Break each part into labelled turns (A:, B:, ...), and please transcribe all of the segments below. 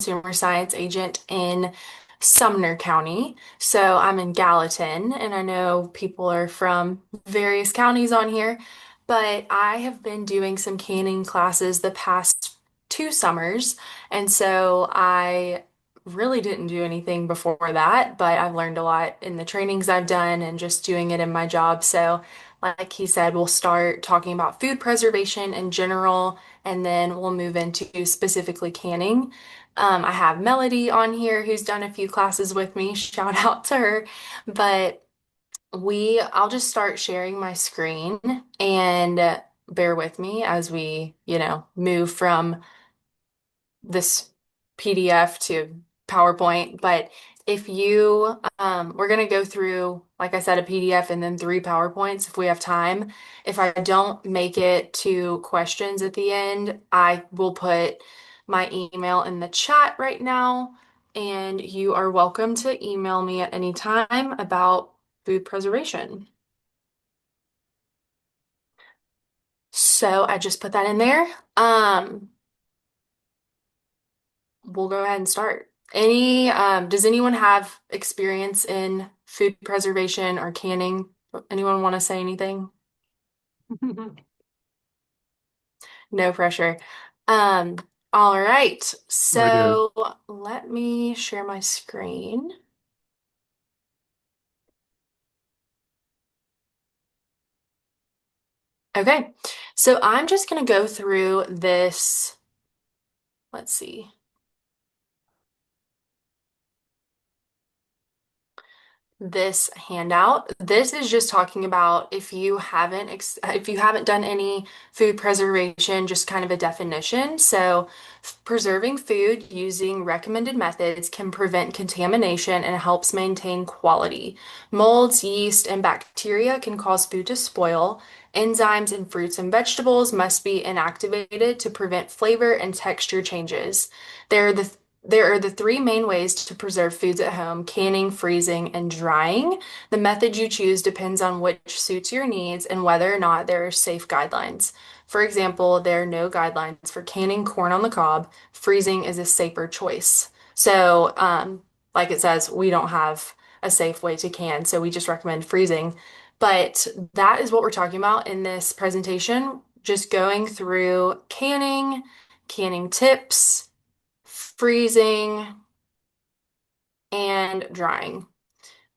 A: consumer science agent in Sumner County. So I'm in Gallatin, and I know people are from various counties on here, but I have been doing some canning classes the past 2 summers, and so I really didn't do anything before that, but I've learned a lot in the trainings I've done and just doing it in my job. So, like he said, we'll start talking about food preservation in general, and then we'll move into specifically canning. I have Melody on here who's done a few classes with me. Shout out to her. But I'll just start sharing my screen and bear with me as we, move from this PDF to PowerPoint, but if you, we're going to go through, like I said, a PDF and then 3 PowerPoints if we have time. If I don't make it to questions at the end, I will put my email in the chat right now, and you are welcome to email me at any time about food preservation. So I just put that in there. We'll go ahead and start. Does anyone have experience in food preservation or canning? Anyone want to say anything? No pressure. Um, all right.
B: I do.
A: So let me share my screen. Okay. So I'm just going to go through this. Let's see. This handout. This is just talking about if you haven't done any food preservation, just kind of a definition. So, preserving food using recommended methods can prevent contamination and helps maintain quality. Molds, yeast, and bacteria can cause food to spoil. Enzymes in fruits and vegetables must be inactivated to prevent flavor and texture changes. There are the there are the three main ways to preserve foods at home: canning, freezing, and drying. The method you choose depends on which suits your needs and whether or not there are safe guidelines. For example, there are no guidelines for canning corn on the cob. Freezing is a safer choice. So, like it says, we don't have a safe way to can, so we just recommend freezing. But that is what we're talking about in this presentation, just going through canning, canning tips, freezing, and drying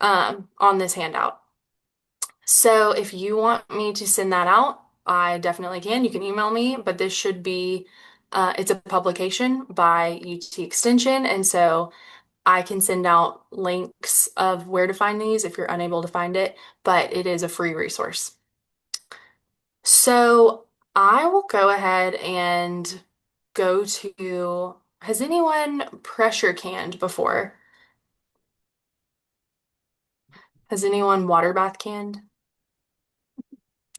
A: on this handout. So if you want me to send that out, I definitely can. You can email me, but this should be, it's a publication by UT Extension, and so I can send out links of where to find these if you're unable to find it, but it is a free resource. So I will go ahead and go to, has anyone pressure canned before? Has anyone water bath canned?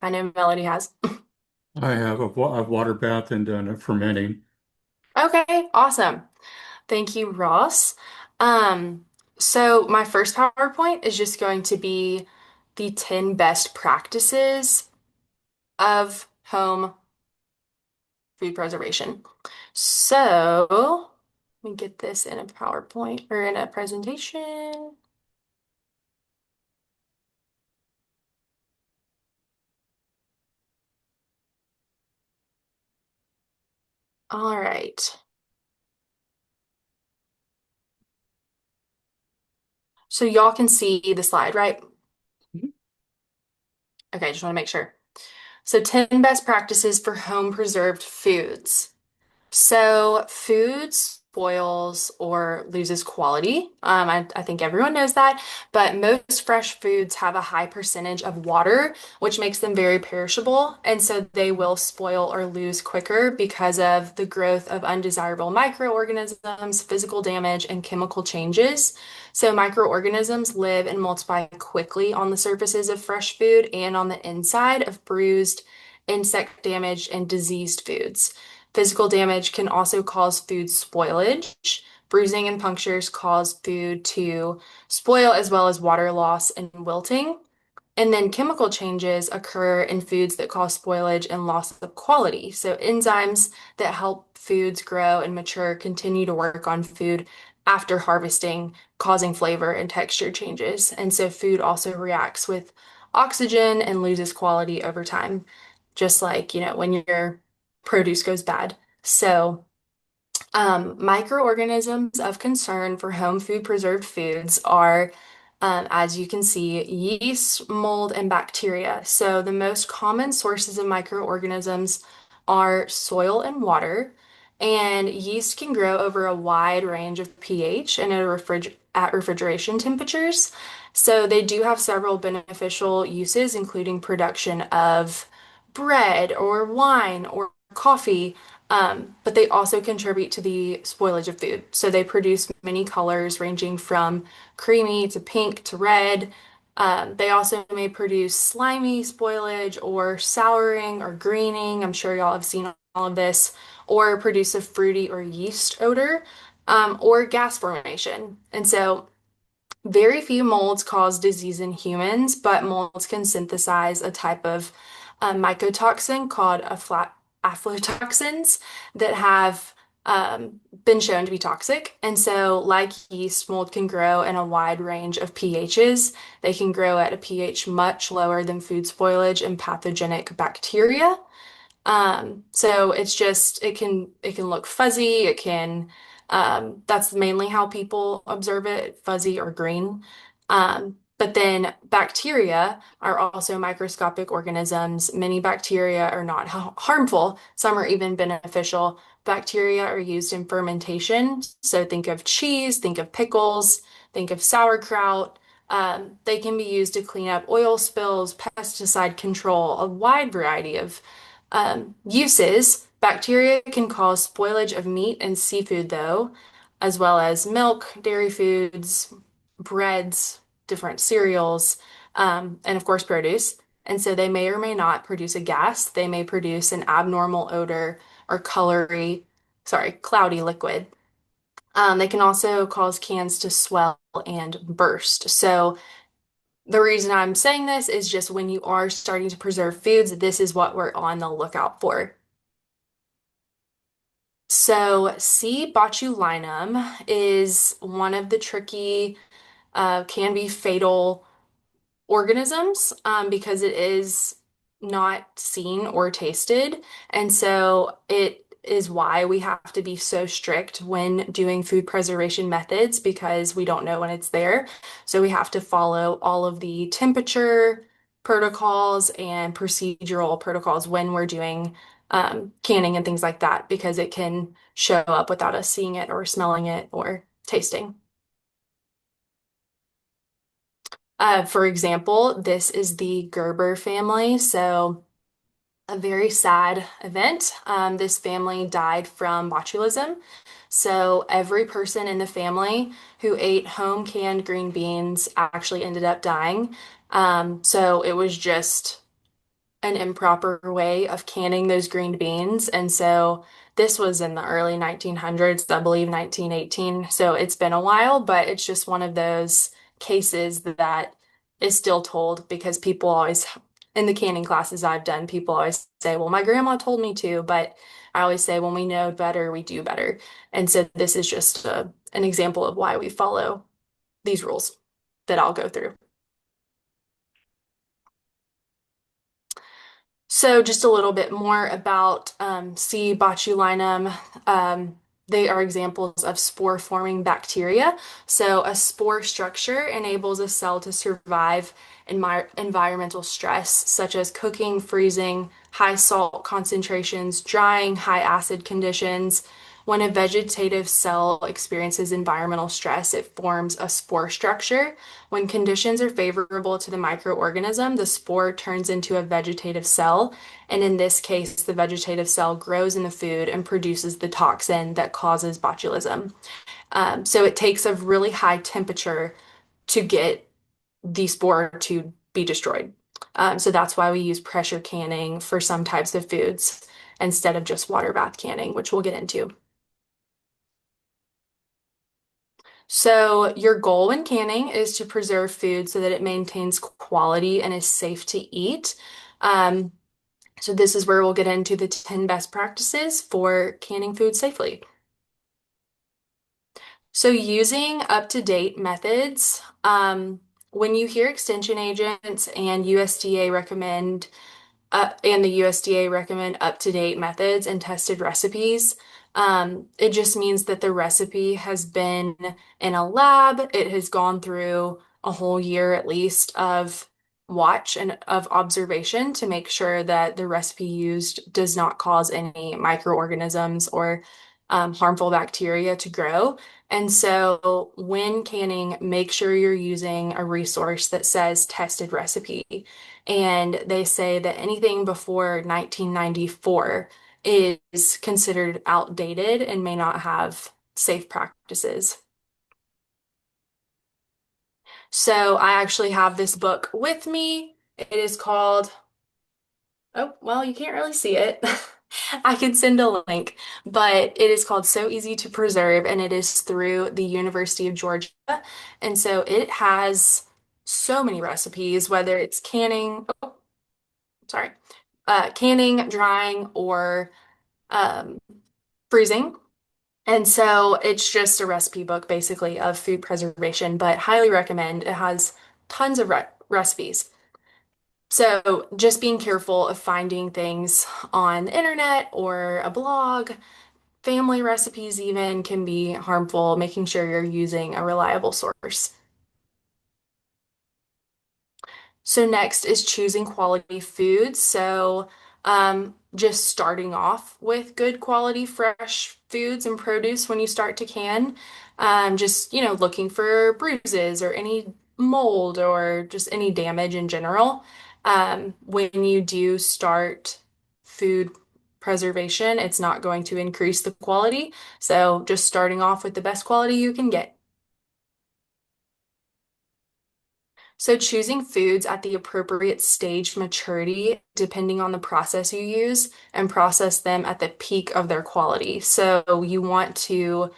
A: I know Melody has.
B: I have a water bath and done a fermenting.
A: Okay, awesome. Thank you, Ross. Um, so my first PowerPoint is just going to be the 10 best practices of home food preservation. So let me get this in a PowerPoint or in a presentation. All right. So y'all can see the slide, right? Okay, just want to make sure. So 10 best practices for home preserved foods. So food spoils or loses quality. I think everyone knows that, but most fresh foods have a high percentage of water, which makes them very perishable. And so they will spoil or lose quicker because of the growth of undesirable microorganisms, physical damage, and chemical changes. So microorganisms live and multiply quickly on the surfaces of fresh food and on the inside of bruised, insect damaged, and diseased foods. Physical damage can also cause food spoilage. Bruising and punctures cause food to spoil as well as water loss and wilting. And then chemical changes occur in foods that cause spoilage and loss of quality. So enzymes that help foods grow and mature continue to work on food after harvesting, causing flavor and texture changes. And so food also reacts with oxygen and loses quality over time, just like, when your produce goes bad. So microorganisms of concern for home food preserved foods are, as you can see, yeast, mold, and bacteria. So the most common sources of microorganisms are soil and water, and yeast can grow over a wide range of pH and at refrigeration temperatures. So they do have several beneficial uses, including production of bread or wine or coffee, but they also contribute to the spoilage of food. So they produce many colors ranging from creamy to pink to red. They also may produce slimy spoilage or souring or greening. I'm sure y'all have seen all of this, or produce a fruity or yeast odor, or gas formation. And so very few molds cause disease in humans, but molds can synthesize a type of mycotoxin called aflatoxins that have been shown to be toxic. And so, like yeast, mold can grow in a wide range of pHs. They can grow at a pH much lower than food spoilage and pathogenic bacteria. So it's just it can look fuzzy. It can that's mainly how people observe it, fuzzy or green. But then bacteria are also microscopic organisms. Many bacteria are not harmful. Some are even beneficial. Bacteria are used in fermentation. So think of cheese, think of pickles, think of sauerkraut. They can be used to clean up oil spills, pesticide control, a wide variety of uses. Bacteria can cause spoilage of meat and seafood, though, as well as milk, dairy foods, breads, different cereals, and of course, produce. And so they may or may not produce a gas. They may produce an abnormal odor or cloudy liquid. They can also cause cans to swell and burst. So the reason I'm saying this is just when you are starting to preserve foods, this is what we're on the lookout for. So, C. botulinum is one of the tricky, can be fatal organisms because it is not seen or tasted. And so it is why we have to be so strict when doing food preservation methods because we don't know when it's there. So we have to follow all of the temperature protocols and procedural protocols when we're doing canning and things like that because it can show up without us seeing it or smelling it or tasting. For example, this is the Gerber family. So, a very sad event. This family died from botulism. So, every person in the family who ate home canned green beans actually ended up dying. So, it was just an improper way of canning those green beans. And so this was in the early 1900s, I believe 1918. So it's been a while, but it's just one of those cases that is still told because people always, in the canning classes I've done, people always say, well, my grandma told me to, but I always say, when we know better, we do better. And so this is just an example of why we follow these rules that I'll go through. So just a little bit more about C. botulinum. Um, they are examples of spore-forming bacteria. So a spore structure enables a cell to survive environmental stress, such as cooking, freezing, high salt concentrations, drying, high acid conditions. When a vegetative cell experiences environmental stress, it forms a spore structure. When conditions are favorable to the microorganism, the spore turns into a vegetative cell. And in this case, the vegetative cell grows in the food and produces the toxin that causes botulism. So it takes a really high temperature to get the spore to be destroyed. So that's why we use pressure canning for some types of foods instead of just water bath canning, which we'll get into. So, your goal when canning is to preserve food so that it maintains quality and is safe to eat. Um, so, this is where we'll get into the 10 best practices for canning food safely. So, using up-to-date methods, when you hear extension agents and the USDA recommend up-to-date methods and tested recipes. It just means that the recipe has been in a lab. It has gone through a whole year at least of watch and of observation to make sure that the recipe used does not cause any microorganisms or harmful bacteria to grow. And so when canning, make sure you're using a resource that says tested recipe. And they say that anything before 1994 is considered outdated and may not have safe practices. So I actually have this book with me. It is called, oh, well, you can't really see it. I can send a link, but it is called So Easy to Preserve, and it is through the University of Georgia. And so it has so many recipes, whether it's canning, oh, sorry, canning, drying, or um, freezing. And so it's just a recipe book basically of food preservation, but highly recommend. It has tons of recipes. So just being careful of finding things on the internet or a blog, family recipes even can be harmful, making sure you're using a reliable source. So next is choosing quality foods. So just starting off with good quality fresh foods and produce when you start to can. Just, looking for bruises or any mold or just any damage in general. When you do start food preservation, it's not going to increase the quality. So just starting off with the best quality you can get. So choosing foods at the appropriate stage of maturity, depending on the process you use, and process them at the peak of their quality. So you want to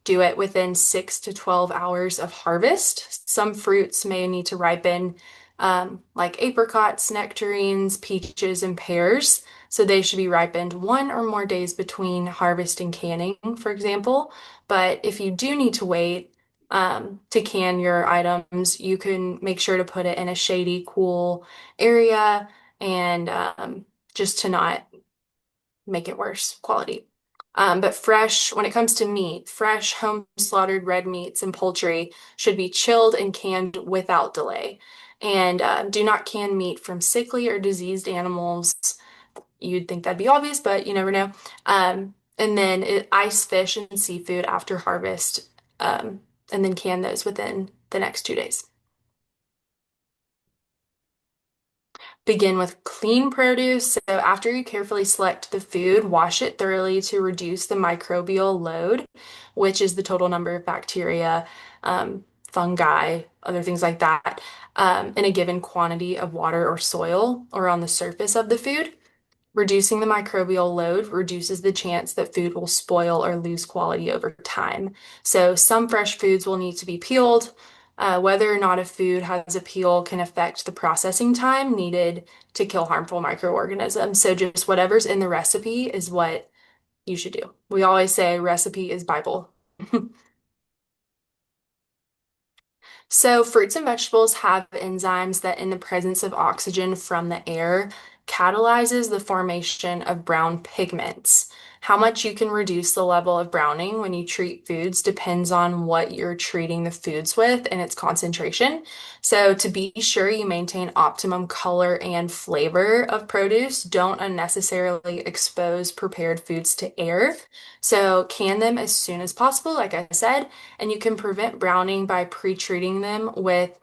A: do it within 6 to 12 hours of harvest. Some fruits may need to ripen, like apricots, nectarines, peaches, and pears. So they should be ripened 1 or more days between harvest and canning, for example. But if you do need to wait, to can your items, you can make sure to put it in a shady, cool area and just to not make it worse quality. But fresh, when it comes to meat, fresh home slaughtered red meats and poultry should be chilled and canned without delay. And do not can meat from sickly or diseased animals. You'd think that'd be obvious, but you never know. And then ice fish and seafood after harvest, and then can those within the next 2 days. Begin with clean produce. So after you carefully select the food, wash it thoroughly to reduce the microbial load, which is the total number of bacteria, fungi, other things like that, in a given quantity of water or soil or on the surface of the food. Reducing the microbial load reduces the chance that food will spoil or lose quality over time. So some fresh foods will need to be peeled. Whether or not a food has a peel can affect the processing time needed to kill harmful microorganisms. So just whatever's in the recipe is what you should do. We always say recipe is Bible. So, fruits and vegetables have enzymes that, in the presence of oxygen from the air, catalyzes the formation of brown pigments. How much you can reduce the level of browning when you treat foods depends on what you're treating the foods with and its concentration. So, to be sure you maintain optimum color and flavor of produce, don't unnecessarily expose prepared foods to air. So, can them as soon as possible, like I said, and you can prevent browning by pre-treating them with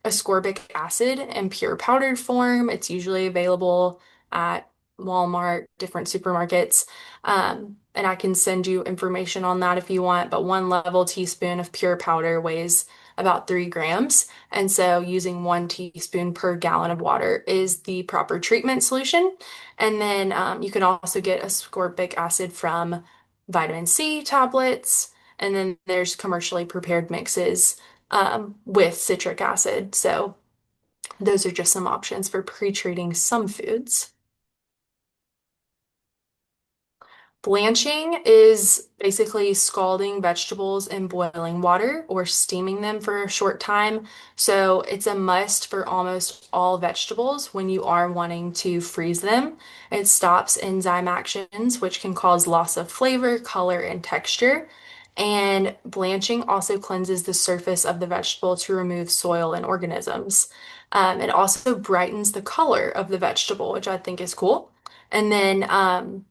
A: ascorbic acid in pure powdered form. It's usually available at Walmart, different supermarkets. And I can send you information on that if you want, but 1 level teaspoon of pure powder weighs about 3 grams. And so using 1 teaspoon per gallon of water is the proper treatment solution. And then you can also get ascorbic acid from vitamin C tablets. And then there's commercially prepared mixes with citric acid. So those are just some options for pre-treating some foods. Blanching is basically scalding vegetables in boiling water or steaming them for a short time. So it's a must for almost all vegetables when you are wanting to freeze them. It stops enzyme actions, which can cause loss of flavor, color, and texture. And blanching also cleanses the surface of the vegetable to remove soil and organisms. It also brightens the color of the vegetable, which I think is cool. And then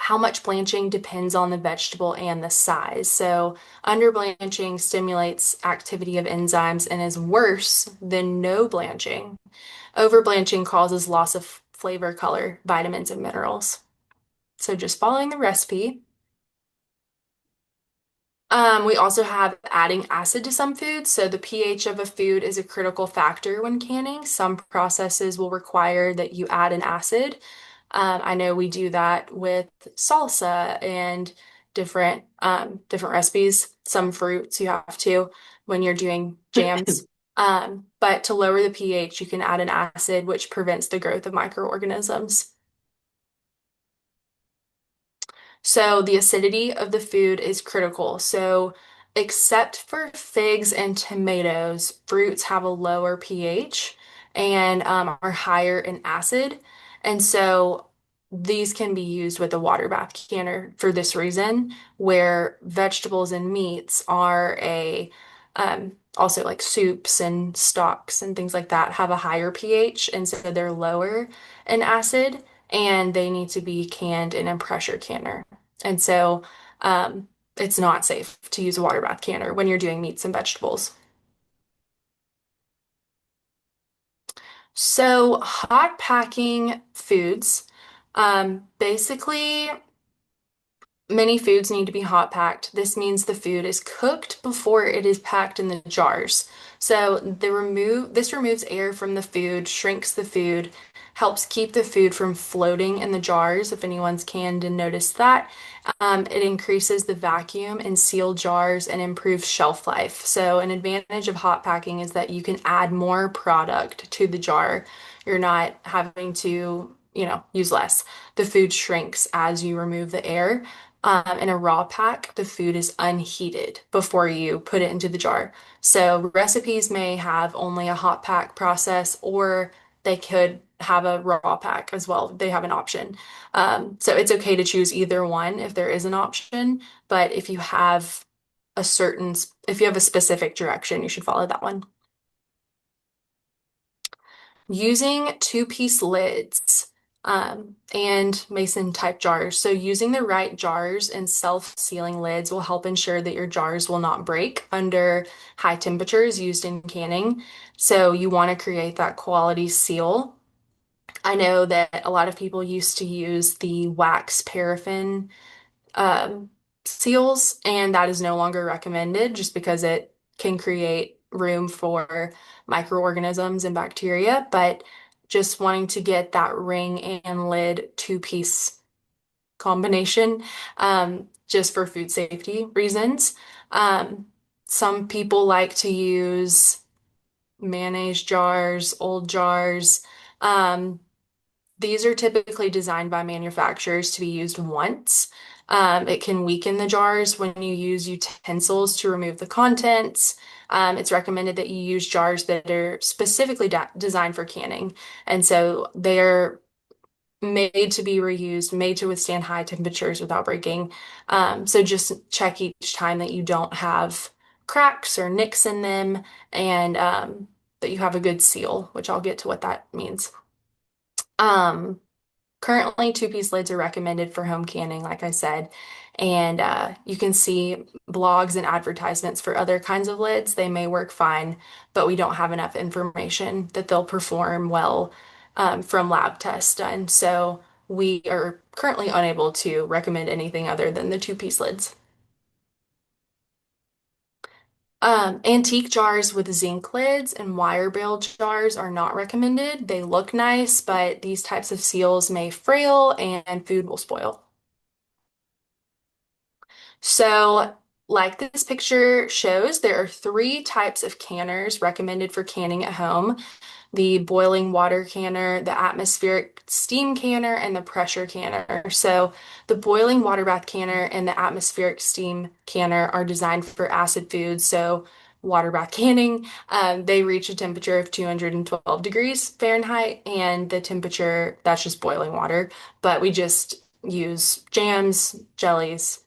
A: how much blanching depends on the vegetable and the size. So, under blanching stimulates activity of enzymes and is worse than no blanching. Over blanching causes loss of flavor, color, vitamins, and minerals. So, just following the recipe. We also have adding acid to some foods. So the pH of a food is a critical factor when canning. Some processes will require that you add an acid. I know we do that with salsa and different recipes. Some fruits you have to when you're doing jams. But to lower the pH, you can add an acid, which prevents the growth of microorganisms. So the acidity of the food is critical. So except for figs and tomatoes, fruits have a lower pH and are higher in acid. And so these can be used with a water bath canner for this reason, where vegetables and meats are also like soups and stocks and things like that have a higher pH, and so they're lower in acid and they need to be canned in a pressure canner. And so it's not safe to use a water bath canner when you're doing meats and vegetables. So hot packing foods, basically many foods need to be hot packed. This means the food is cooked before it is packed in the jars. So this removes air from the food, shrinks the food, helps keep the food from floating in the jars, if anyone's canned and noticed that. It increases the vacuum in sealed jars and improves shelf life. So an advantage of hot packing is that you can add more product to the jar. You're not having to, use less. The food shrinks as you remove the air. In a raw pack, the food is unheated before you put it into the jar. So recipes may have only a hot pack process, or they could have a raw pack as well. They have an option. So it's okay to choose either one if there is an option, but if you have a specific direction, you should follow that one. Using two-piece lids and mason type jars. So using the right jars and self-sealing lids will help ensure that your jars will not break under high temperatures used in canning. So you want to create that quality seal. I know that a lot of people used to use the wax paraffin um, seals, and that is no longer recommended just because it can create room for microorganisms and bacteria. But just wanting to get that ring and lid two-piece combination just for food safety reasons. Um, some people like to use mayonnaise jars, old jars. Um, these are typically designed by manufacturers to be used once. It can weaken the jars when you use utensils to remove the contents. It's recommended that you use jars that are specifically designed for canning. And so they're made to be reused, made to withstand high temperatures without breaking. So just check each time that you don't have cracks or nicks in them and that you have a good seal, which I'll get to what that means. Um, Currently, two-piece lids are recommended for home canning, like I said, and you can see blogs and advertisements for other kinds of lids. They may work fine, but we don't have enough information that they'll perform well from lab tests done. So we are currently unable to recommend anything other than the two-piece lids. Antique jars with zinc lids and wire braille jars are not recommended. They look nice, but these types of seals may frail and food will spoil. So like this picture shows, there are three types of canners recommended for canning at home: the boiling water canner, the atmospheric steam canner, and the pressure canner. So, the boiling water bath canner and the atmospheric steam canner are designed for acid foods. So, water bath canning, they reach a temperature of 212 degrees Fahrenheit, and the temperature, that's just boiling water. But we just use jams, jellies,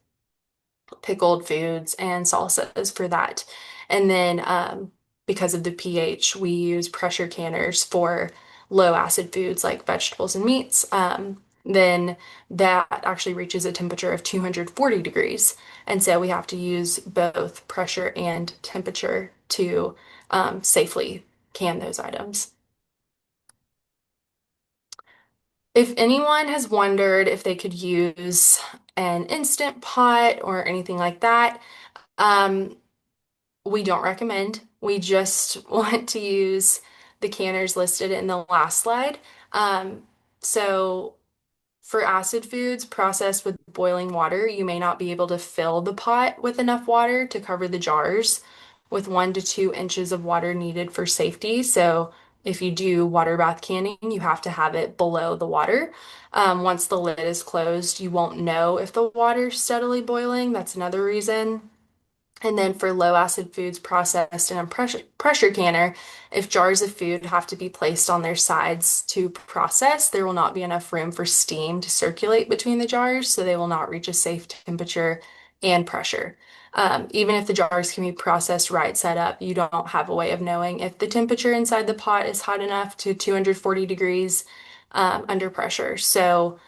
A: pickled foods and salsas for that. And then because of the pH, we use pressure canners for low acid foods like vegetables and meats. Then that actually reaches a temperature of 240 degrees. And so we have to use both pressure and temperature to safely can those items. If anyone has wondered if they could use an instant pot or anything like that, um, we don't recommend. We just want to use the canners listed in the last slide. Um, so for acid foods processed with boiling water, you may not be able to fill the pot with enough water to cover the jars, with 1 to 2 inches of water needed for safety. So if you do water bath canning, you have to have it below the water. Once the lid is closed, you won't know if the water's steadily boiling. That's another reason. And then for low acid foods processed in a pressure canner, if jars of food have to be placed on their sides to process, there will not be enough room for steam to circulate between the jars, so they will not reach a safe temperature and pressure. Even if the jars can be processed right side up, you don't have a way of knowing if the temperature inside the pot is hot enough to 240 degrees under pressure. So,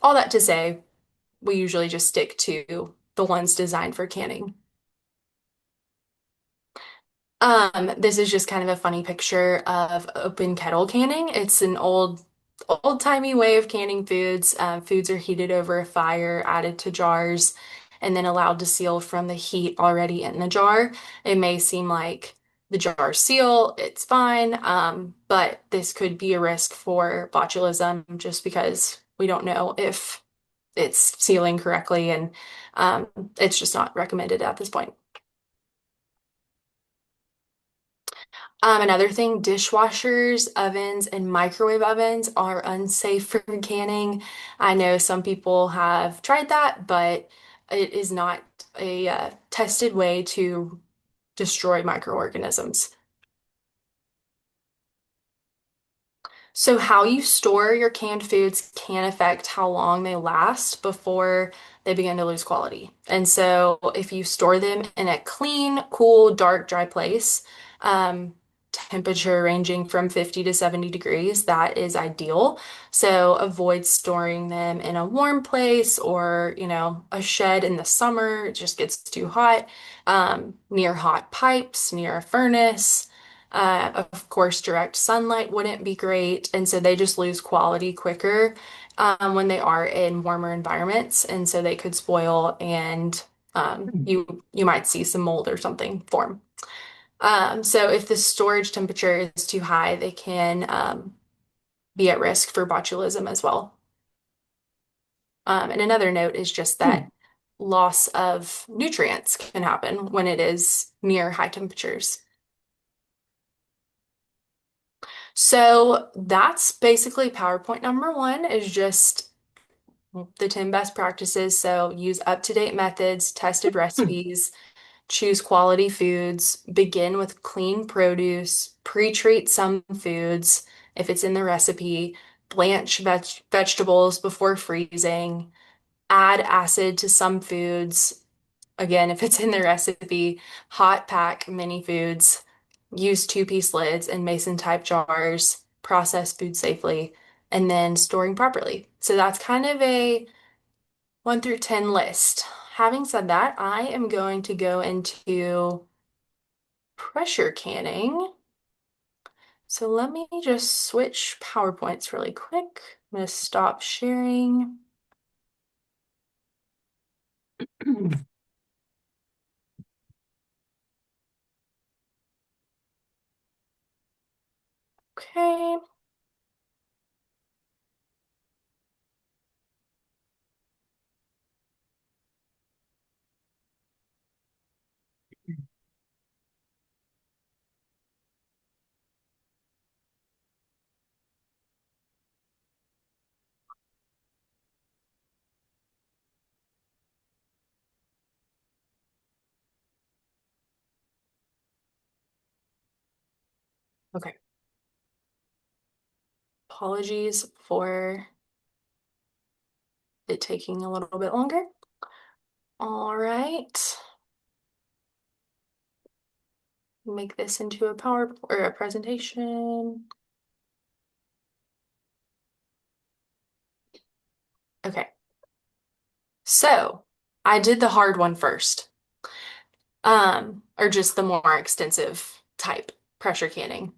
A: all that to say, we usually just stick to the ones designed for canning. This is just kind of a funny picture of open kettle canning. It's an old-timey way of canning foods. Foods are heated over a fire, added to jars, and then allowed to seal from the heat already in the jar. It may seem like the jar seal, it's fine, but this could be a risk for botulism just because we don't know if it's sealing correctly, and um, it's just not recommended at this point. Another thing, dishwashers, ovens, and microwave ovens are unsafe for canning. I know some people have tried that, but it is not a tested way to destroy microorganisms. So, how you store your canned foods can affect how long they last before they begin to lose quality. And so, if you store them in a clean, cool, dark, dry place, um, temperature ranging from 50 to 70 degrees, that is ideal. So, avoid storing them in a warm place or, a shed in the summer. It just gets too hot. Near hot pipes, near a furnace. Of course, direct sunlight wouldn't be great, and so they just lose quality quicker when they are in warmer environments, and so they could spoil, and you might see some mold or something form. So if the storage temperature is too high, they can be at risk for botulism as well. And another note is just that loss of nutrients can happen when it is near high temperatures. So that's basically PowerPoint number one is just the 10 best practices. So use up-to-date methods, tested recipes, choose quality foods, begin with clean produce, pre-treat some foods if it's in the recipe, blanch vegetables before freezing, add acid to some foods, again, if it's in the recipe, hot pack mini foods, use two-piece lids and mason type jars, process food safely, and then storing properly. So that's kind of a 1 through 10 list. Having said that, I am going to go into pressure canning. So let me just switch PowerPoints really quick. I'm going to stop sharing. Okay. Okay. Apologies for it taking a little bit longer. All right. Make this into a power or a presentation. Okay. So I did the hard one first, or just the more extensive type pressure canning.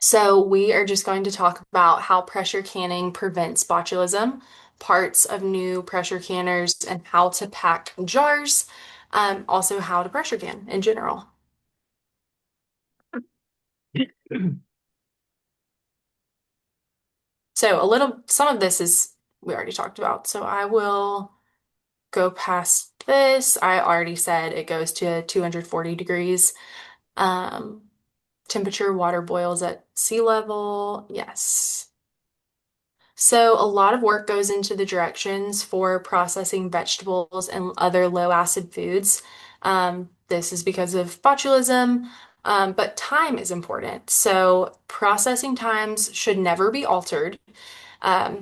A: So we are just going to talk about how pressure canning prevents botulism, parts of new pressure canners, and how to pack jars. Also how to pressure can in general. So some of this is we already talked about. So I will go past this. I already said it goes to 240 degrees. Um, Temperature, water boils at sea level. Yes. So a lot of work goes into the directions for processing vegetables and other low acid foods. This is because of botulism, but time is important. So processing times should never be altered.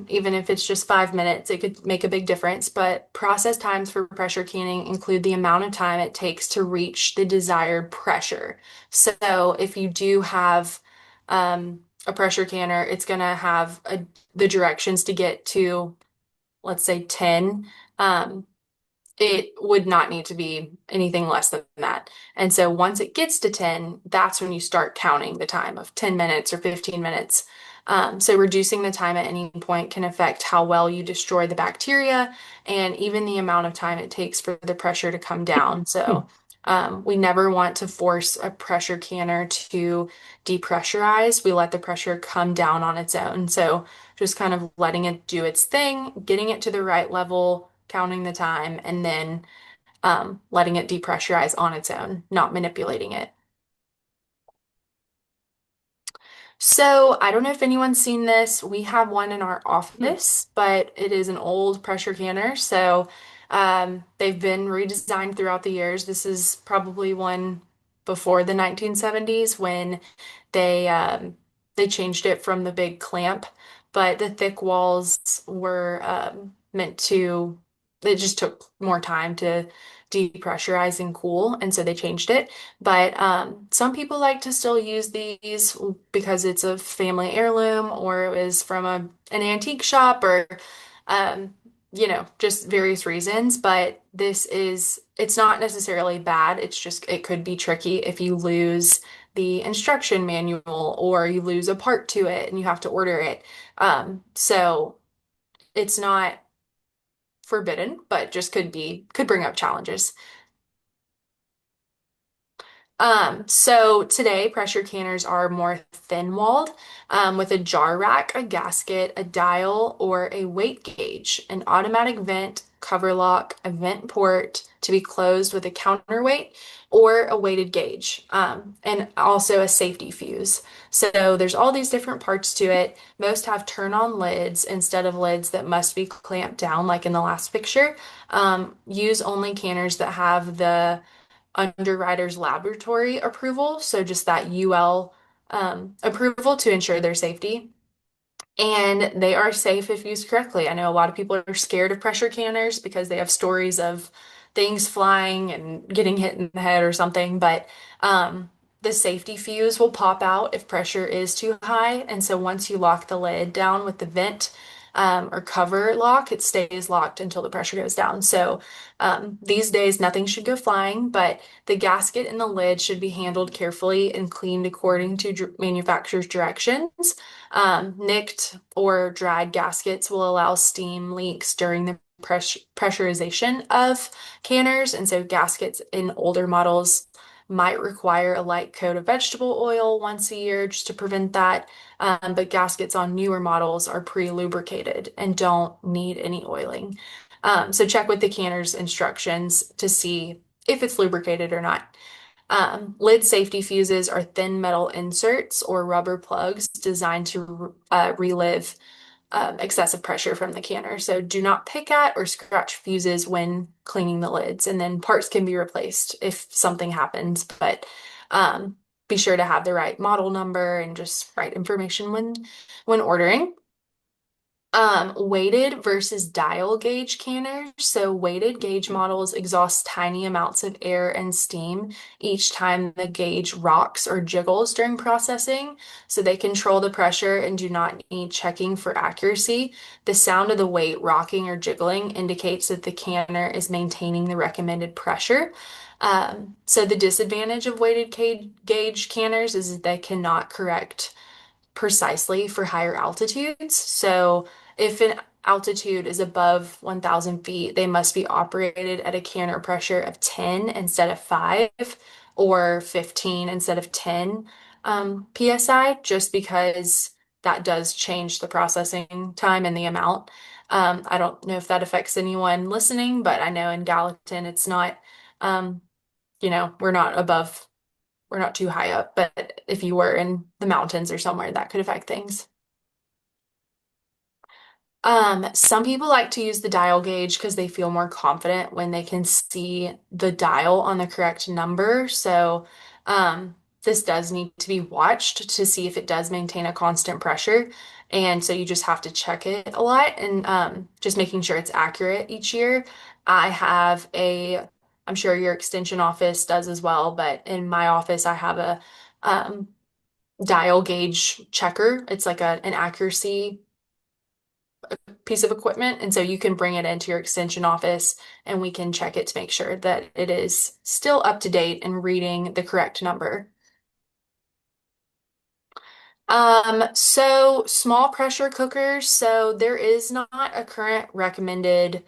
A: Even if it's just 5 minutes, it could make a big difference. But process times for pressure canning include the amount of time it takes to reach the desired pressure. So if you do have a pressure canner, it's going to have the directions to get to, let's say, 10. Um, it would not need to be anything less than that. And so once it gets to 10, that's when you start counting the time of 10 minutes or 15 minutes. So reducing the time at any point can affect how well you destroy the bacteria and even the amount of time it takes for the pressure to come down. So we never want to force a pressure canner to depressurize. We let the pressure come down on its own. So just kind of letting it do its thing, getting it to the right level, counting the time, and then letting it depressurize on its own, not manipulating it. So I don't know if anyone's seen this. We have one in our office, but it is an old pressure canner. So they've been redesigned throughout the years. This is probably one before the 1970s when they changed it from the big clamp, but the thick walls were meant to. It just took more time to depressurize and cool, and so they changed it. But some people like to still use these because it's a family heirloom or it was from an antique shop or, um, just various reasons. But it's not necessarily bad. It's just, it could be tricky if you lose the instruction manual or you lose a part to it and you have to order it. So it's not forbidden, but just could bring up challenges. So today pressure canners are more thin-walled, with a jar rack, a gasket, a dial, or a weight gauge, an automatic vent, cover lock, a vent port to be closed with a counterweight or a weighted gauge, and also a safety fuse. So there's all these different parts to it. Most have turn-on lids instead of lids that must be clamped down, like in the last picture. Use only canners that have the Underwriters Laboratory approval, so just that UL approval to ensure their safety. And they are safe if used correctly. I know a lot of people are scared of pressure canners because they have stories of things flying and getting hit in the head or something, but the safety fuse will pop out if pressure is too high. And so once you lock the lid down with the vent or cover lock, it stays locked until the pressure goes down. So these days, nothing should go flying, but the gasket and the lid should be handled carefully and cleaned according to manufacturer's directions. Nicked or dried gaskets will allow steam leaks during the pressurization of canners, and so gaskets in older models might require a light coat of vegetable oil once a year just to prevent that. But gaskets on newer models are pre-lubricated and don't need any oiling. So check with the canner's instructions to see if it's lubricated or not. Lid safety fuses are thin metal inserts or rubber plugs designed to relieve excessive pressure from the canner. So do not pick at or scratch fuses when cleaning the lids, and then parts can be replaced if something happens. But be sure to have the right model number and just right information when ordering. Weighted versus dial gauge canners. So weighted gauge models exhaust tiny amounts of air and steam each time the gauge rocks or jiggles during processing. So they control the pressure and do not need checking for accuracy. The sound of the weight rocking or jiggling indicates that the canner is maintaining the recommended pressure. So the disadvantage of weighted gauge canners is that they cannot correct precisely for higher altitudes. So if an altitude is above 1,000 feet, they must be operated at a canner pressure of 10 instead of 5 or 15 instead of 10 psi, just because that does change the processing time and the amount. I don't know if that affects anyone listening, but I know in Gallatin it's not, um, we're not above, we're not too high up, but if you were in the mountains or somewhere, that could affect things. Some people like to use the dial gauge because they feel more confident when they can see the dial on the correct number. So, this does need to be watched to see if it does maintain a constant pressure. And so you just have to check it a lot and just making sure it's accurate each year. I have I'm sure your extension office does as well, but in my office, I have a um, dial gauge checker. It's like an accuracy piece of equipment. And so you can bring it into your extension office and we can check it to make sure that it is still up to date and reading the correct number. So small pressure cookers. So there is not a current recommendation.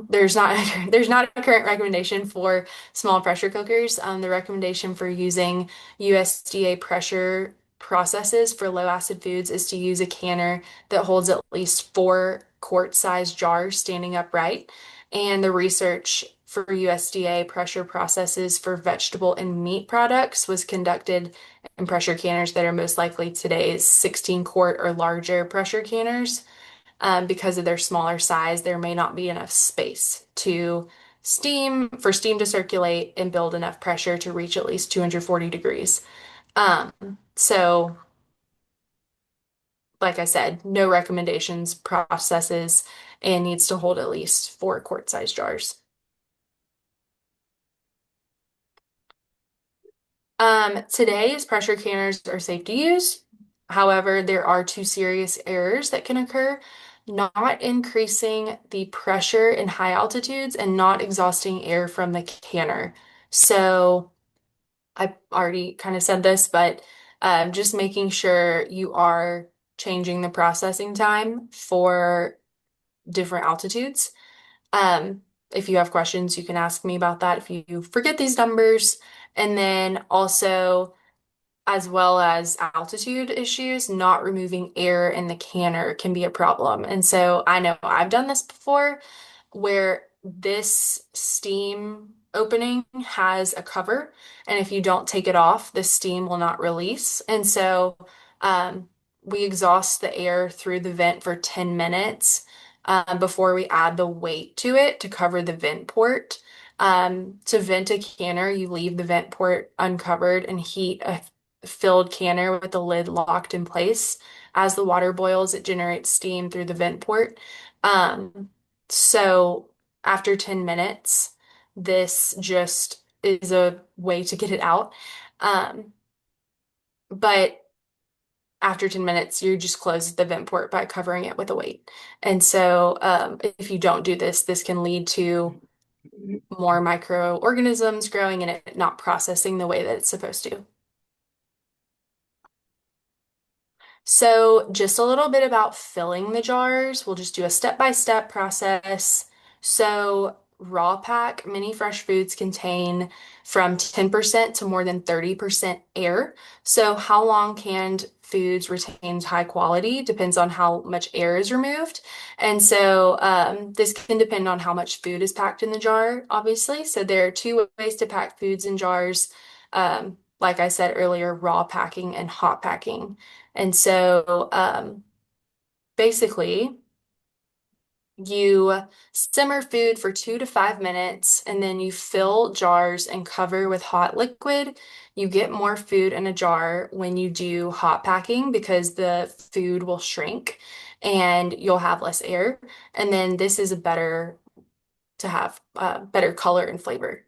A: There's not a current recommendation for small pressure cookers. The recommendation for using USDA pressure processes for low acid foods is to use a canner that holds at least 4 quart-sized jars standing upright. And the research for USDA pressure processes for vegetable and meat products was conducted in pressure canners that are most likely today's 16 quart or larger pressure canners. Because of their smaller size, there may not be enough space for steam to circulate and build enough pressure to reach at least 240 degrees. Um, so, like I said, no recommendations, processes, and needs to hold at least 4 quart-sized jars. Today's pressure canners are safe to use. However, there are two serious errors that can occur, not increasing the pressure in high altitudes and not exhausting air from the canner. So I already kind of said this, but just making sure you are changing the processing time for different altitudes. If you have questions, you can ask me about that if you forget these numbers. And then also, as well as altitude issues, not removing air in the canner can be a problem. And so I know I've done this before where this steam opening has a cover, and if you don't take it off, the steam will not release. And so um, we exhaust the air through the vent for 10 minutes before we add the weight to it to cover the vent port. To vent a canner, you leave the vent port uncovered and heat a filled canner with the lid locked in place. As the water boils, it generates steam through the vent port. So after 10 minutes, this just is a way to get it out. Um, but after 10 minutes, you just close the vent port by covering it with a weight. And so if you don't do this, this can lead to more microorganisms growing and it not processing the way that it's supposed to. So, just a little bit about filling the jars. We'll just do a step-by-step process. So, raw pack many fresh foods contain from 10% to more than 30% air. So, how long canned foods retain high quality depends on how much air is removed. And so, this can depend on how much food is packed in the jar, obviously. So, there are two ways to pack foods in jars. Like I said earlier, raw packing and hot packing. And so basically, You simmer food for 2 to 5 minutes, and then you fill jars and cover with hot liquid. You get more food in a jar when you do hot packing because the food will shrink and you'll have less air. And then this is a better to have better color and flavor.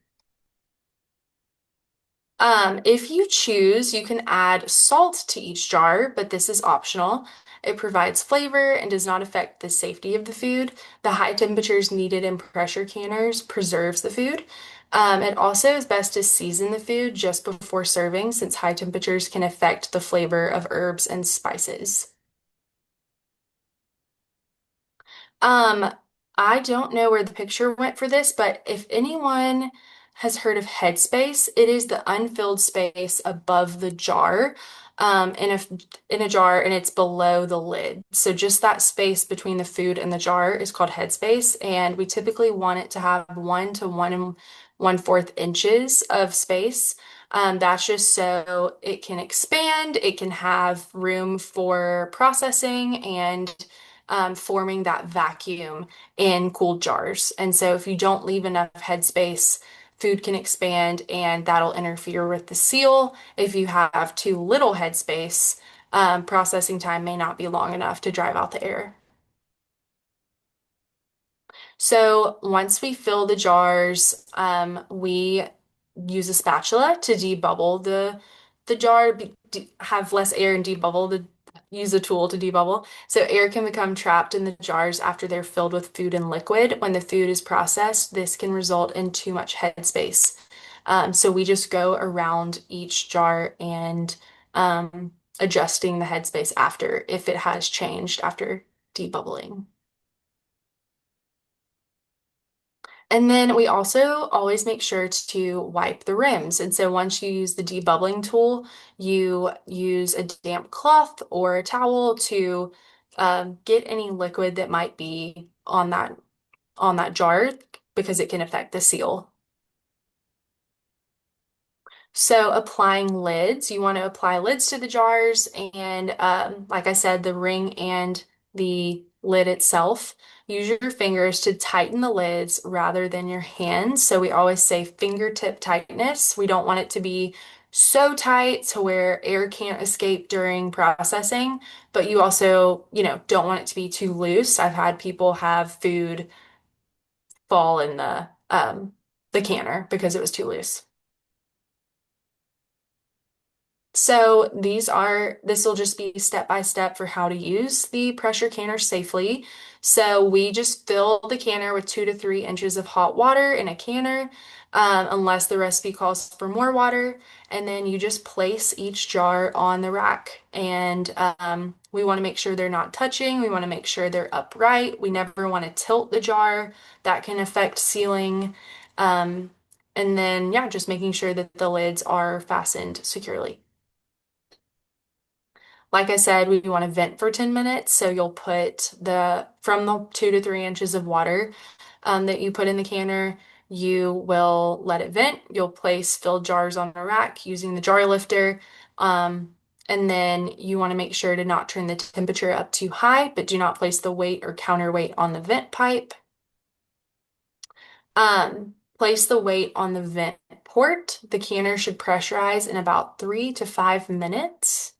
A: If you choose, you can add salt to each jar, but this is optional. It provides flavor and does not affect the safety of the food. The high temperatures needed in pressure canners preserves the food. It also is best to season the food just before serving, since high temperatures can affect the flavor of herbs and spices. Um, I don't know where the picture went for this, but if anyone has heard of Headspace, it is the unfilled space above the jar, in a jar, and it's below the lid. So just that space between the food and the jar is called headspace, and we typically want it to have 1 to 1 and 1/4 inches of space. That's just so it can expand, it can have room for processing and forming that vacuum in cooled jars. And so if you don't leave enough headspace, food can expand and that'll interfere with the seal. If you have too little headspace, processing time may not be long enough to drive out the air. So once we fill the jars, we use a spatula to debubble the jar, have less air and debubble use a tool to debubble. So air can become trapped in the jars after they're filled with food and liquid. When the food is processed, this can result in too much headspace. So we just go around each jar and adjusting the headspace after if it has changed after debubbling. And then we also always make sure to wipe the rims. And so once you use the debubbling tool, you use a damp cloth or a towel to get any liquid that might be on that jar because it can affect the seal. So applying lids, you want to apply lids to the jars and like I said, the ring and the lid itself. Use your fingers to tighten the lids rather than your hands. So we always say fingertip tightness. We don't want it to be so tight to where air can't escape during processing, but you also, don't want it to be too loose. I've had people have food fall in the canner because it was too loose. So this will just be step by step for how to use the pressure canner safely. So we just fill the canner with 2 to 3 inches of hot water in a canner, unless the recipe calls for more water. And then you just place each jar on the rack. And we want to make sure they're not touching. We want to make sure they're upright. We never want to tilt the jar. That can affect sealing. Um, and then, yeah, just making sure that the lids are fastened securely. Like I said, we want to vent for 10 minutes. So you'll put from the 2 to 3 inches of water that you put in the canner, you will let it vent. You'll place filled jars on a rack using the jar lifter. Um, and then you want to make sure to not turn the temperature up too high, but do not place the weight or counterweight on the vent pipe. Place the weight on the vent port. The canner should pressurize in about 3 to 5 minutes.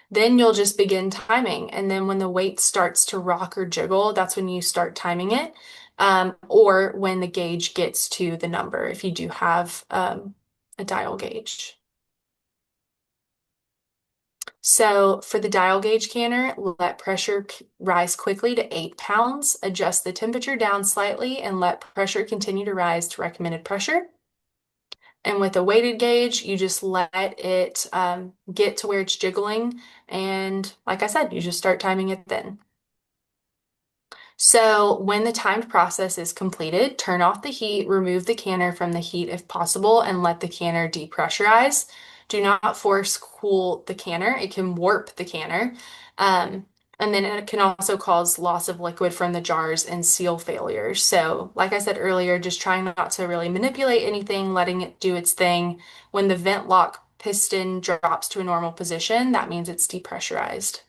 A: Then you'll just begin timing. And then when the weight starts to rock or jiggle, that's when you start timing it. Or when the gauge gets to the number, if you do have a dial gauge. So for the dial gauge canner, let pressure rise quickly to 8 pounds. Adjust the temperature down slightly and let pressure continue to rise to recommended pressure. And with a weighted gauge, you just let it get to where it's jiggling. And like I said, you just start timing it then. So when the timed process is completed, turn off the heat, remove the canner from the heat if possible, and let the canner depressurize. Do not force cool the canner. It can warp the canner. Um, and then it can also cause loss of liquid from the jars and seal failures. So, like I said earlier, just trying not to really manipulate anything, letting it do its thing. When the vent lock piston drops to a normal position, that means it's depressurized.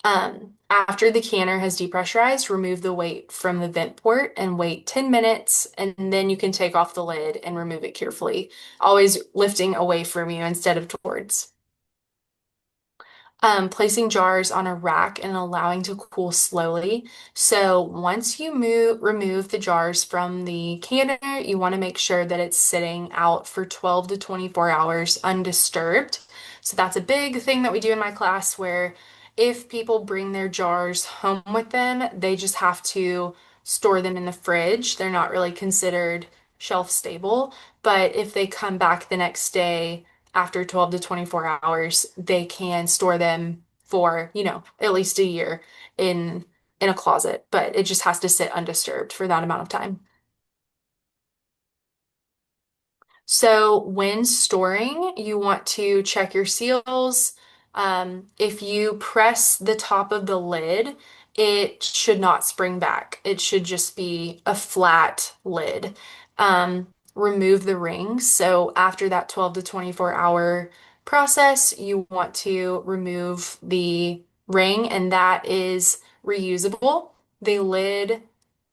A: After the canner has depressurized, remove the weight from the vent port and wait 10 minutes, and then you can take off the lid and remove it carefully, always lifting away from you instead of towards. Placing jars on a rack and allowing to cool slowly. So once you remove the jars from the canner, you want to make sure that it's sitting out for 12 to 24 hours undisturbed. So that's a big thing that we do in my class where if people bring their jars home with them, they just have to store them in the fridge. They're not really considered shelf stable. But if they come back the next day, after 12 to 24 hours, they can store them for, at least a year in in a closet, but it just has to sit undisturbed for that amount of time. So when storing, you want to check your seals. If you press the top of the lid, it should not spring back. It should just be a flat lid. Remove the rings. So after that 12 to 24-hour process, you want to remove the ring, and that is reusable. The lid,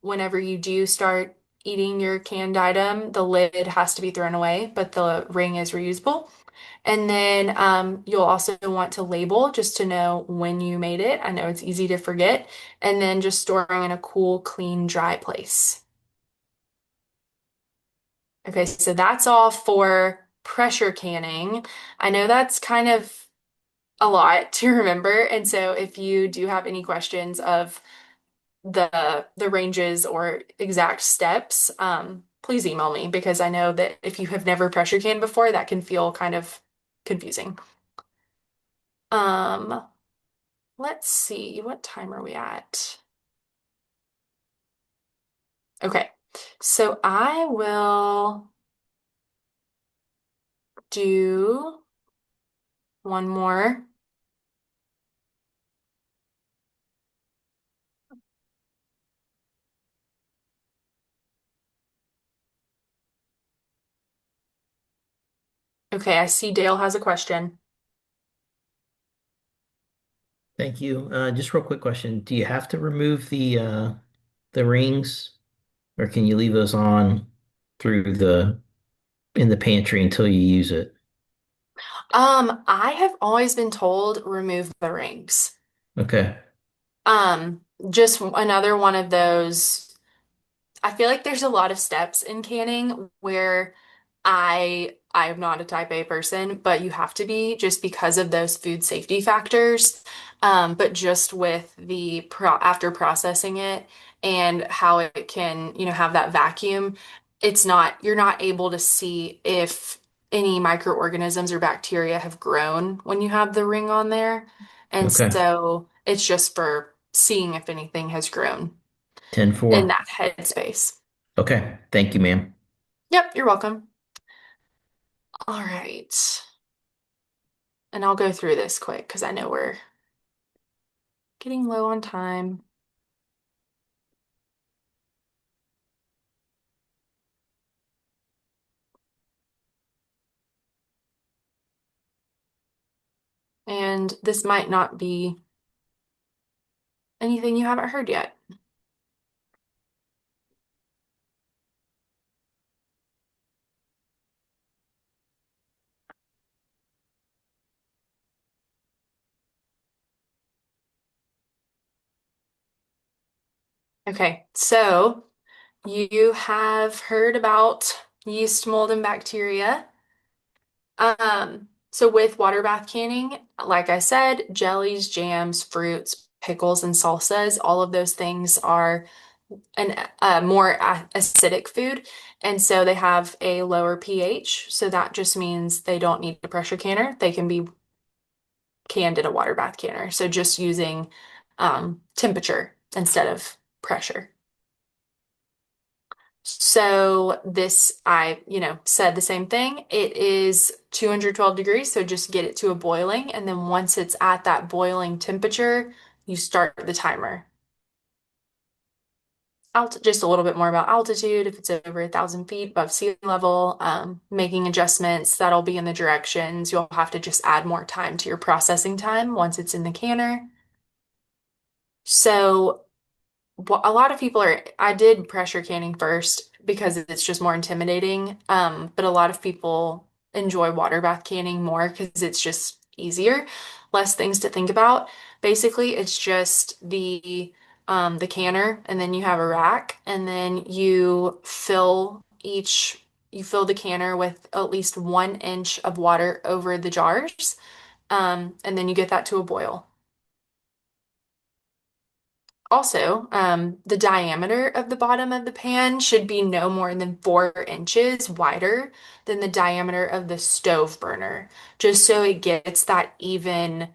A: whenever you do start eating your canned item, the lid has to be thrown away, but the ring is reusable. And then you'll also want to label just to know when you made it. I know it's easy to forget. And then just storing in a cool, clean, dry place. Okay, so that's all for pressure canning. I know that's kind of a lot to remember. And so if you do have any questions of the ranges or exact steps, please email me because I know that if you have never pressure canned before, that can feel kind of confusing. Um, let's see, what time are we at? Okay, so I will do one more. Okay, I see Dale has a question.
C: Thank you. Just real quick question. Do you have to remove the rings or can you leave those on through the in the pantry until you use it?
A: I have always been told remove the rings.
C: Okay.
A: Um, just another one of those. I feel like there's a lot of steps in canning where I am not a type A person, but you have to be just because of those food safety factors. But just with the after processing it and how it can, have that vacuum, you're not able to see if any microorganisms or bacteria have grown when you have the ring on there. And
C: Okay.
A: so it's just for seeing if anything has grown in
C: 10-4.
A: that headspace.
C: Okay. Thank you, ma'am.
A: Yep, you're welcome. All right. And I'll go through this quick because I know we're getting low on time. And this might not be anything you haven't heard yet. Okay, so you have heard about yeast, mold, and bacteria. So with water bath canning, like I said, jellies, jams, fruits, pickles, and salsas, all of those things are an more acidic food, and so they have a lower pH. So that just means they don't need a pressure canner. They can be canned in a water bath canner. So just using temperature instead of pressure. So this, said the same thing. It is 212 degrees, so just get it to a boiling, and then once it's at that boiling temperature, you start the timer. Just a little bit more about altitude. If it's over 1,000 feet above sea level, making adjustments, that'll be in the directions. You'll have to just add more time to your processing time once it's in the canner. So a lot of people are, I did pressure canning first because it's just more intimidating. But a lot of people enjoy water bath canning more because it's just easier, less things to think about. Basically, it's just the canner, and then you have a rack, and then you fill the canner with at least 1 inch of water over the jars. And then you get that to a boil. Also, the diameter of the bottom of the pan should be no more than 4 inches wider than the diameter of the stove burner, just so it gets that even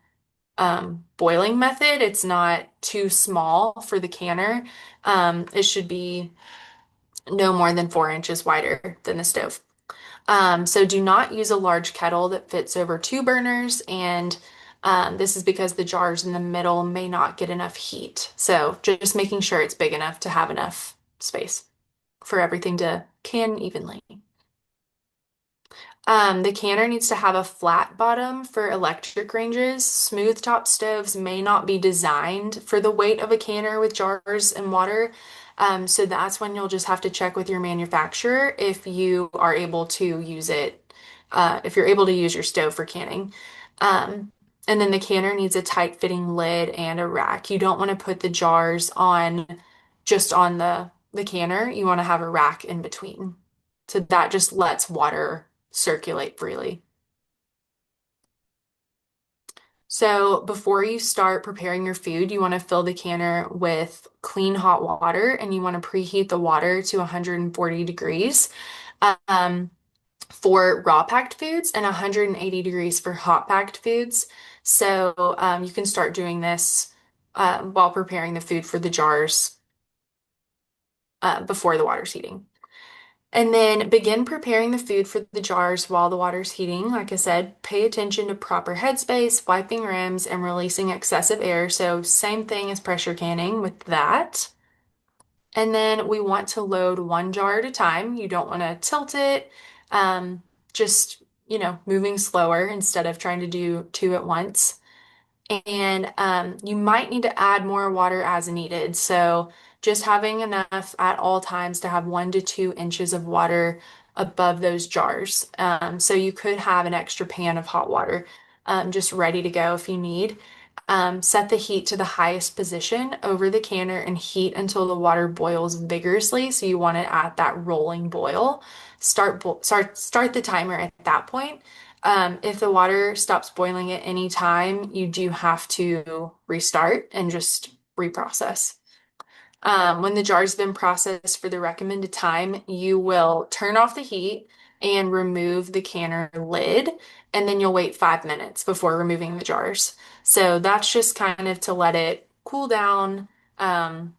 A: boiling method. It's not too small for the canner. It should be no more than 4 inches wider than the stove. So do not use a large kettle that fits over two burners, and this is because the jars in the middle may not get enough heat. So just making sure it's big enough to have enough space for everything to can evenly. The canner needs to have a flat bottom for electric ranges. Smooth top stoves may not be designed for the weight of a canner with jars and water. So that's when you'll just have to check with your manufacturer if you are able to use it, if you're able to use your stove for canning. And then the canner needs a tight fitting lid and a rack. You don't want to put the jars on just on the canner. You want to have a rack in between. So that just lets water circulate freely. So before you start preparing your food, you want to fill the canner with clean hot water, and you want to preheat the water to 140 degrees um, for raw packed foods and 180 degrees for hot packed foods. So you can start doing this while preparing the food for the jars before the water's heating. And then begin preparing the food for the jars while the water's heating. Like I said, pay attention to proper headspace, wiping rims, and releasing excessive air. So same thing as pressure canning with that. And then we want to load one jar at a time. You don't want to tilt it. Just, moving slower instead of trying to do two at once. And you might need to add more water as needed. So just having enough at all times to have 1 to 2 inches of water above those jars. So you could have an extra pan of hot water just ready to go if you need. Set the heat to the highest position over the canner and heat until the water boils vigorously. So you want it at that rolling boil. Start the timer at that point. If the water stops boiling at any time, you do have to restart and just reprocess. When the jar's been processed for the recommended time, you will turn off the heat and remove the canner lid, and then you'll wait 5 minutes before removing the jars. So that's just kind of to let it cool down. And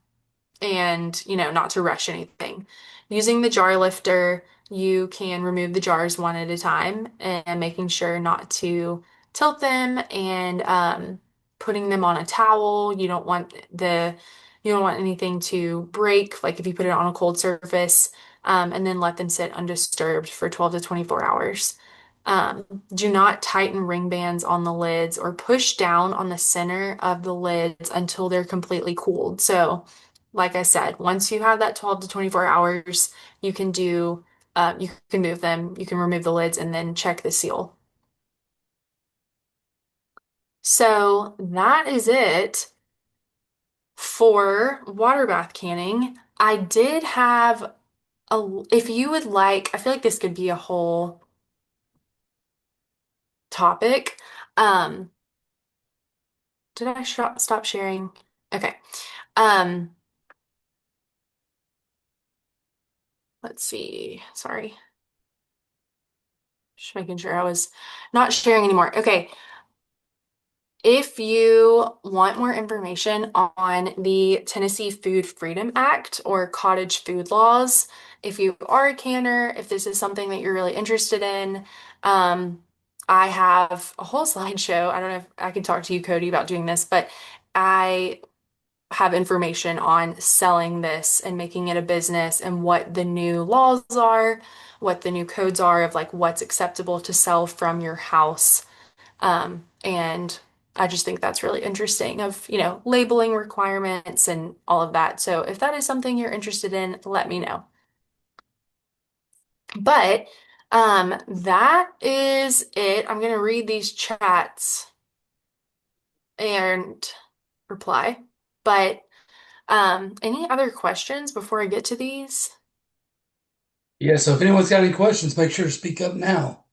A: not to rush anything. Using the jar lifter, you can remove the jars one at a time and making sure not to tilt them and putting them on a towel. You don't want anything to break, like if you put it on a cold surface, and then let them sit undisturbed for 12 to 24 hours. Um, do not tighten ring bands on the lids or push down on the center of the lids until they're completely cooled. So, like I said, once you have that 12 to 24 hours, you can move them, you can remove the lids and then check the seal. So that is it for water bath canning. I did have if you would like, I feel like this could be a whole topic. Um, did I stop sharing? Okay. Um, let's see. Sorry. Just making sure I was not sharing anymore. Okay. If you want more information on the Tennessee Food Freedom Act or cottage food laws, if you are a canner, if this is something that you're really interested in, I have a whole slideshow. I don't know if I can talk to you, Cody, about doing this, but I have information on selling this and making it a business and what the new laws are, what the new codes are of like what's acceptable to sell from your house. And I just think that's really interesting of, labeling requirements and all of that. So if that is something you're interested in, let me know. But that is it. I'm gonna read these chats and reply. But any other questions before I get to these?
D: Yeah, so if anyone's got any questions, make sure to speak up now.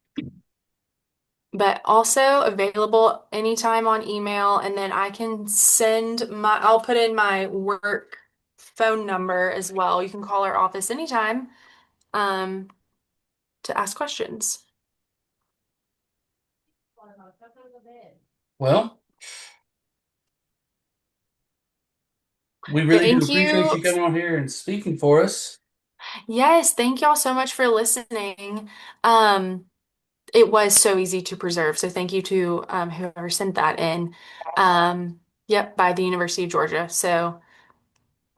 A: But also available anytime on email, and then I can I'll put in my work phone number as well. You can call our office anytime um, to ask questions.
D: Well, we really do
A: Thank
D: appreciate
A: you.
D: you coming on here and speaking for us.
A: Yes, thank y'all so much for listening. Um, it was so easy to preserve, so thank you to whoever sent that in. Yep, by the University of Georgia. So,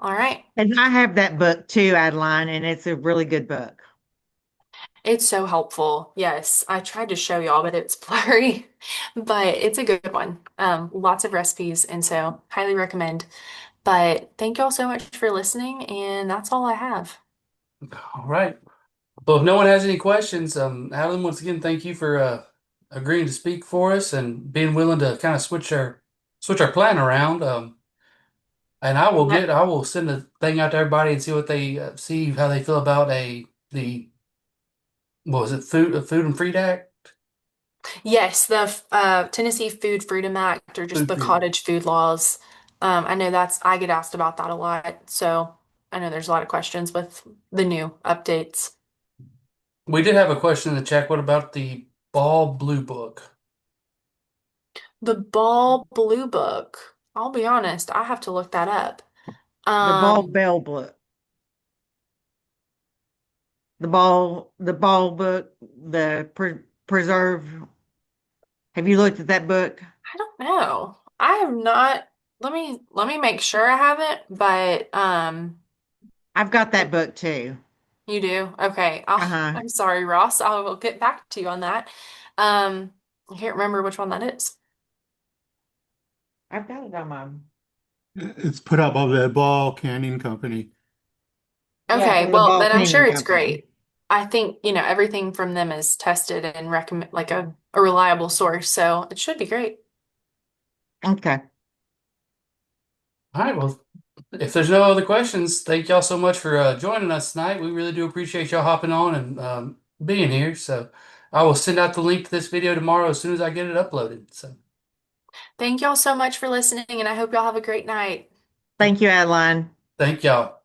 A: all right.
E: And I have that book too, Adeline, and it's a really good book.
A: It's so helpful. Yes, I tried to show y'all, but it's blurry, but it's a good one. Lots of recipes, and so highly recommend. But thank y'all so much for listening, and that's all I have.
D: All right. Well, if no one has any questions, Alan, once again, thank you for agreeing to speak for us and being willing to kind of switch our plan around. And
A: Yep.
D: I will send a thing out to everybody and see what they see how they feel about the what was it, Food and Freed Act?
A: Yes, the Tennessee Food Freedom Act, or just
D: Food
A: the
D: Freedom.
A: cottage food laws. I know I get asked about that a lot, so I know there's a lot of questions with the new updates.
D: We did have a question in the chat. What about the Ball Blue Book?
A: The Ball Blue Book. I'll be honest, I have to look that up.
E: The ball
A: Um,
E: bell book, the ball book, preserve. Have you looked at that book?
A: I don't know. I have not. Let me make sure I haven't, but
E: I've got that book too.
A: you do. Okay. I'll,
E: Uh-huh.
A: I'm sorry, Ross. I will get back to you on that. Um, I can't remember which one that is.
E: I've got it on my,
B: It's put out by the Ball Canning Company.
E: yeah,
A: Okay,
E: from the
A: well,
E: ball
A: then I'm sure
E: cleaning
A: it's
E: company.
A: great. I think, everything from them is tested and recommend like a reliable source, so it should be great.
E: Okay.
D: All right. Well, if there's no other questions, thank y'all so much for joining us tonight. We really do appreciate y'all hopping on and being here. So I will send out the link to this video tomorrow as soon as I get it uploaded. So
A: Thank y'all so much for listening, and I hope y'all have a great night.
E: Thank you, Adeline.
D: thank y'all.